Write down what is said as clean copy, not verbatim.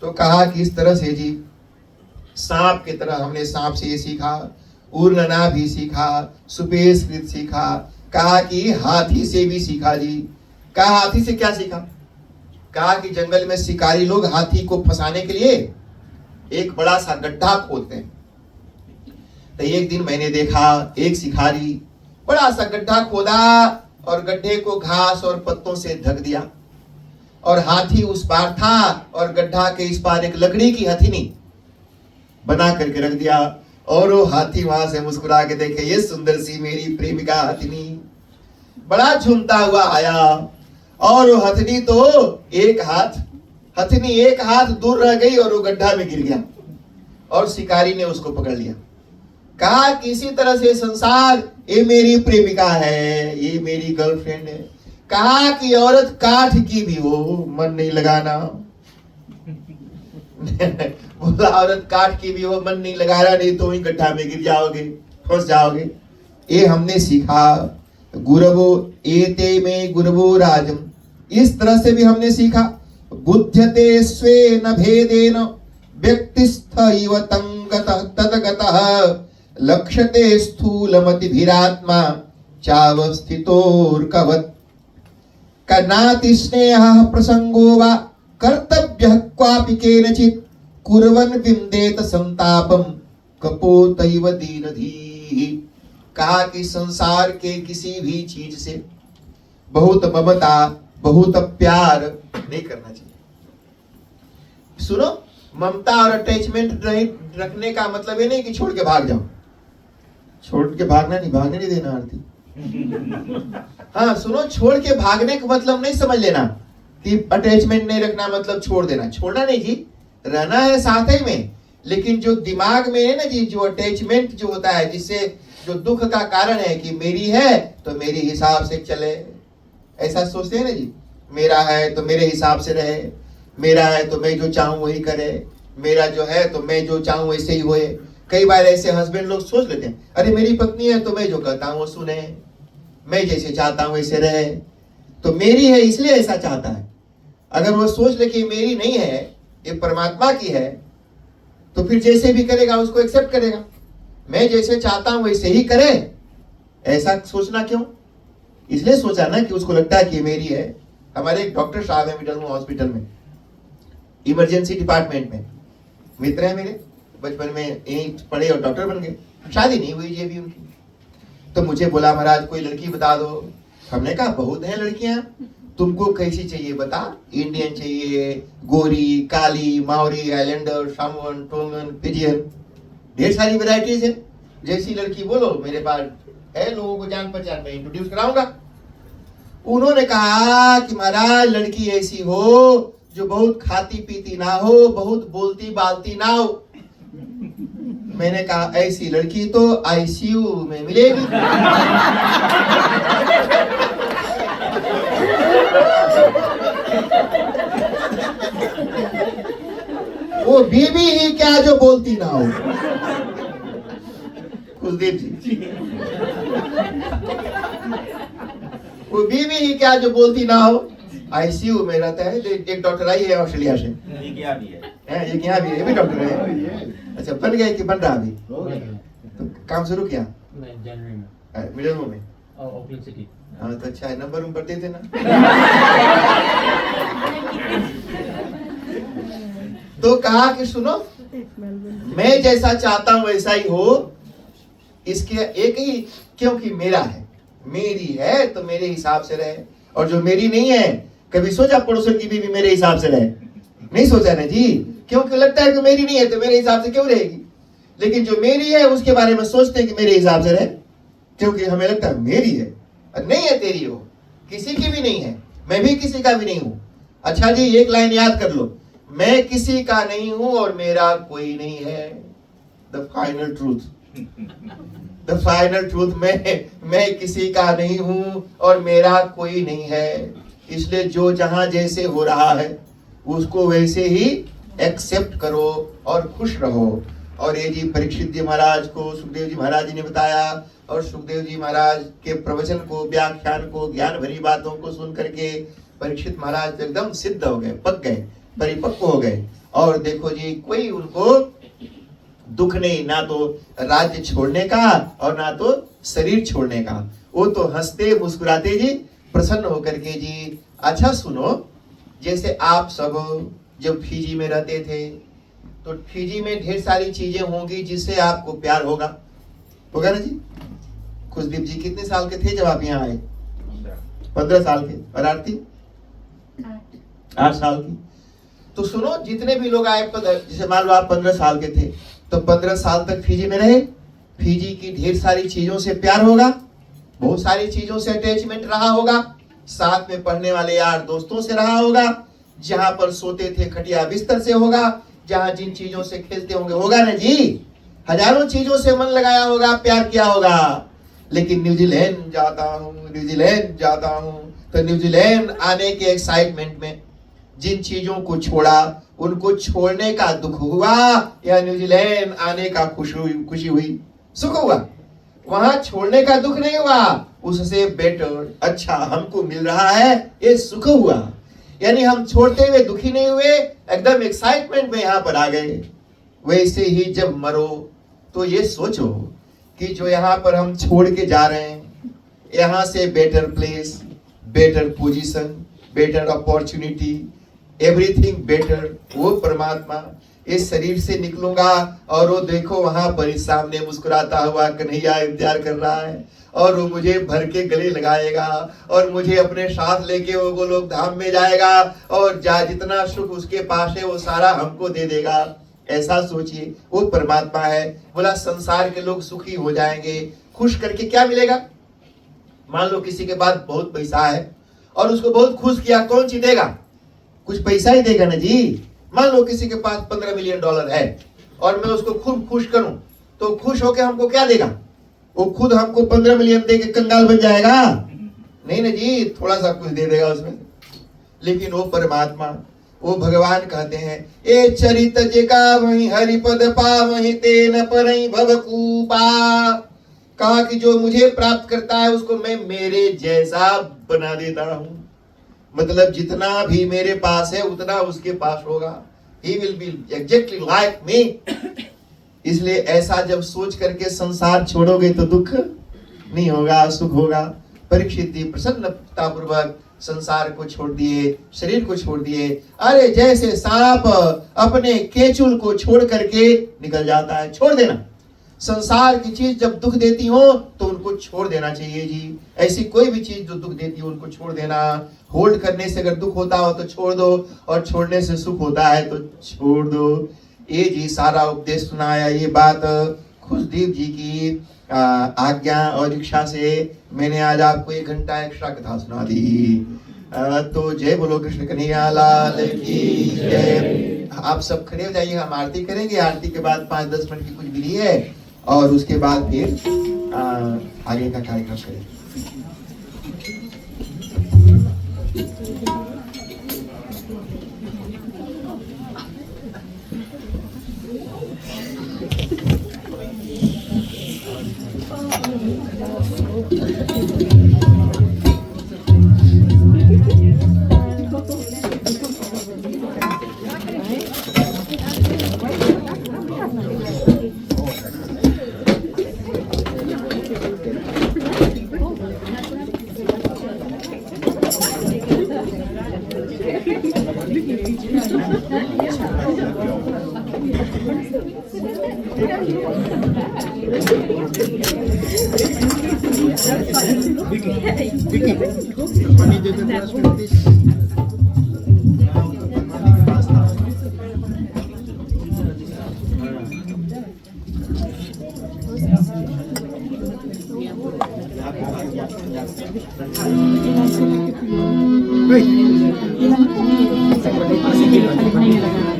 तो कहा कि इस तरह से जी सांप की तरह हमने सांप से ये सीखा, उर्नना भी सीखा, सुपेशकृत सीखा। कहा कि हाथी से भी सीखा जी। कहा हाथी से क्या सीखा? कहा कि जंगल में शिकारी लोग हाथी को फंसाने के लिए एक बड़ा सा गड्ढा खोदते हैं। तो एक दिन मैंने देखा एक शिकारी बड़ा सा गड्ढा खोदा और गड्ढे को घास और पत्तों से ढक दिया, और हाथी उस पार था और गड्ढा के इस पार एक लकड़ी की हथेली बना करके रख दिया। और वो हाथी वहां से मुस्कुरा के देखे, ये सुंदर सी मेरी प्रेमिका हथनी बड़ा झूमता हुआ आया, और वो हथनी तो हथनी एक हाथ दूर रह गई और वो गड्ढा में गिर गया, और शिकारी ने उसको पकड़ लिया। कहा किसी तरह से संसार, ये मेरी प्रेमिका है, ये मेरी गर्लफ्रेंड है। कहा कि औरत काठ की भी हो, मन नहीं लगाना। बोला औरत काठ की भी हो, मन नहीं लगाना, नहीं तो वही गड्ढा में गिर जाओगे, फंस जाओगे। ये हमने सीखा। गुरवो एते में गुरवो राजम, इस तरह से भी हमने सीखा। बुध्यते स्वेन भेदेन व्यक्तिस्थ इव ततगतः लक्ष्यते स्थूलमतिभिरात्मा चावस्थितोर्कवत्। कनाति स्नेहः प्रसंगो वा कर्तव्यः क्वापि केनचित् कुर्वन् विन्देत संतापं कपोतैव दीनधीः। कहा कि संसार के किसी भी चीज से बहुत ममता, बहुत प्यार नहीं करना चाहिए। सुनो, ममता और अटैचमेंट रखने का मतलब ये नहीं कि छोड़ के भाग जाओ। छोड़ के भागना नहीं, भागने नहीं देना आरती। हाँ सुनो, छोड़ के भागने का मतलब नहीं समझ लेना कि अटैचमेंट नहीं रखना मतलब छोड़ देना। छोड़ना नहीं जी, रहना है साथ ही में। लेकिन जो दिमाग में है ना जी, जो अटैचमेंट जो होता है, जिससे जो दुख का कारण है कि मेरी है तो मेरे हिसाब से चले, ऐसा सोचते हैं ना जी। मेरा है तो मेरे हिसाब से रहे, मेरा है तो मैं जो चाहूं वही करे, मेरा जो है तो मैं जो चाहूं वैसे ही होए। कई बार ऐसे हस्बैंड लोग सोच लेते हैं, अरे मेरी पत्नी है तो मैं जो कहता हूं वो सुने, मैं जैसे चाहता हूं वैसे रहे, तो मेरी है इसलिए ऐसा चाहता है। अगर वो सोच ले कि मेरी नहीं है, ये परमात्मा की है, तो फिर जैसे भी करेगा उसको एक्सेप्ट करेगा। मैं जैसे चाहता हूं वैसे ही करे, ऐसा सोचना क्यों? इसलिए सोचा ना कि उसको लगता है कि मेरी है। हमारे एक डॉक्टर साहब है मिडल हॉस्पिटल में, इमरजेंसी डिपार्टमेंट में, मित्र है मेरे, बचपन में यहीं पढ़े और डॉक्टर बन गए। शादी नहीं हुई जी अभी उनकी। तो मुझे बोला महाराज कोई लड़की बता दो। हमने कहा बहुत है लड़कियां, तुमको कैसी चाहिए बता? इंडियन चाहिए, गोरी, काली, मावरी, आइलैंडर, सामोन, टोंगन, पिजियन, ढेर सारी वैरायटीज है। जैसी लड़की बोलो मेरे पास है, लोगों को जान पहचान में इंट्रोड्यूस कराऊंगा। उन्होंने कहा कि महाराज लड़की ऐसी हो जो बहुत खाती पीती ना हो, बहुत बोलती बालती ना हो। मैंने कहा ऐसी लड़की तो आईसीयू में मिलेगी। वो बीबी ही क्या जो बोलती ना हो। कुलदीप जी, वो बीबी ही क्या जो बोलती ना हो। आईसीयू में रहता है। एक डॉक्टर आई है ऑस्ट्रेलिया से, एक यहाँ भी है, ये भी डॉक्टर है। अच्छा, बन गए कि बन रहा अभी? तो काम शुरू किया जनवरी में, मिडिल में। Oakland city. हाँ तो अच्छा है, नंबर दे देना। तो कहा कि सुनो, मैं जैसा चाहता हूं वैसा ही हो, इसके एक ही, क्योंकि मेरा है, मेरी है तो मेरे हिसाब से रहे। और जो मेरी नहीं है, कभी सोचा पड़ोसन की बीवी मेरे हिसाब से रहे? नहीं सोचा ना जी, क्योंकि लगता है कि मेरी नहीं है तो मेरे हिसाब से क्यों रहेगी। लेकिन जो मेरी है उसके बारे में सोचते हैं कि मेरे हिसाब से रहे, क्योंकि हमें लगता है मेरी है। नहीं है तेरी, हो किसी की भी नहीं है, मैं भी किसी का भी नहीं हूं। अच्छा जी, एक लाइन याद कर लो, मैं किसी का नहीं हूं और मेरा कोई नहीं है। The final truth, the final truth, मैं किसी का नहीं हूं और मेरा कोई नहीं है। इसलिए जो जहां जैसे हो रहा है उसको वैसे ही एक्सेप्ट करो और खुश रहो। और ये जी परीक्षित जी महाराज को सुखदेव जी महाराज जी ने बताया, और सुखदेव जी महाराज के प्रवचन को, व्याख्यान को, ज्ञान भरी बातों को सुन करके परीक्षित महाराज एकदम सिद्ध हो गए, पक गए, परिपक्व हो गए। और देखो जी कोई उनको दुख नहीं, ना तो राज्य छोड़ने का और ना तो शरीर छोड़ने का। वो तो हंसते मुस्कुराते जी, प्रसन्न होकर के जी। अच्छा सुनो, जैसे आप सब जब फिजी में रहते थे तो फिजी में ढेर सारी चीजें होंगी जिससे आपको प्यार होगा ना जी। खुशदीप जी कितने साल के थे जब आप यहाँ आए? 15 साल के। और आरती 8 साल की। तो सुनो, जितने भी लोग आए, जैसे मान लो आप 15 साल के थे तो 15 साल तक फिजी में रहे। फिजी की ढेर सारी चीजों से प्यार होगा, बहुत सारी चीजों से अटैचमेंट रहा होगा, साथ में पढ़ने वाले यार दोस्तों से रहा होगा, जहां पर सोते थे खटिया बिस्तर से होगा, जहां जिन चीजों से खेलते होंगे होगा ना जी। हजारों चीजों से मन लगाया होगा, प्यार किया होगा। लेकिन न्यूजीलैंड जाता हूँ, न्यूजीलैंड जाता हूँ, तो न्यूजीलैंड आने के एक्साइटमेंट में जिन चीजों को छोड़ा उनको छोड़ने का दुख हुआ, या न्यूजीलैंड आने का खुशी हुई, सुख हुआ? वहां छोड़ने का दुख नहीं हुआ, उससे बेटर अच्छा हमको मिल रहा है, ये सुख हुआ। यानी हम छोड़ते हुए दुखी नहीं हुए, एकदम एक्साइटमेंट में यहाँ पर आ गए। वैसे ही जब मरो तो ये सोचो कि जो यहाँ पर हम छोड़ के जा रहे हैं, यहाँ से better place, better position, better opportunity, everything better, वो परमात्मा इस शरीर से निकलूंगा और वो देखो वहां पर इस सामने मुस्कुराता हुआ कन्हैया इंतजार कर रहा है, और वो मुझे भर के गले लगाएगा और मुझे अपने साथ लेके वो गोलोक धाम में जाएगा, और जितना सुख उसके पास है वो सारा हमको दे देगा। ऐसा सोचिए, वो परमात्मा है। बोला संसार के लोग सुखी हो जाएंगे, खुश करके क्या मिलेगा? मान लो किसी के पास बहुत पैसा है और उसको बहुत खुश किया, कौन चीज देगा? कुछ पैसा ही देगा ना जी। मान लो किसी के पास $15 मिलियन है और मैं उसको खूब खुश करूं, तो खुश होके हमको क्या देगा? वो खुद हमको 15 मिलियन दे के कंगाल बन जाएगा? नहीं ना जी, थोड़ा सा कुछ दे देगा उसमें। लेकिन वो परमात्मा, वो भगवान कहते हैं, ए चरित जिका वही हरिपद पा वही तेन परई भवकूपा। कहा कि जो मुझे प्राप्त करता है उसको मैं मेरे जैसा बना देता हूं। मतलब जितना भी मेरे पास है उतना उसके पास होगा। He will be exactly like me। इसलिए ऐसा जब सोच करके संसार छोड़ोगे तो दुख नहीं होगा, सुख होगा। परीक्षित जी प्रसन्नता पूर्वक संसार को छोड़ दिए, शरीर को छोड़ दिए। अरे जैसे सांप अपने केचुल को छोड़ करके निकल जाता है, छोड़ देना। संसार की चीज जब दुख देती हो तो उनको छोड़ देना चाहिए जी। ऐसी कोई भी चीज जो दुख देती हो उनको छोड़ देना। होल्ड करने से अगर दुख होता हो तो छोड़ दो, और छोड़ने से सुख होता है तो छोड़ दो। ये जी सारा उपदेश सुनाया। ये बात खुशदीप जी की आज्ञा और इच्छा से मैंने आज आपको 1 घंटा एक्स्ट्रा कथा सुना दी। तो जय बोलो कृष्ण कन्हैया लाल की जय। आप सब खड़े हो जाइए, हम आरती करेंगे। आरती के बाद 5-10 मिनट की कुछ विधि है और उसके बाद फिर आगे का कार्यक्रम करेंगे। Hey.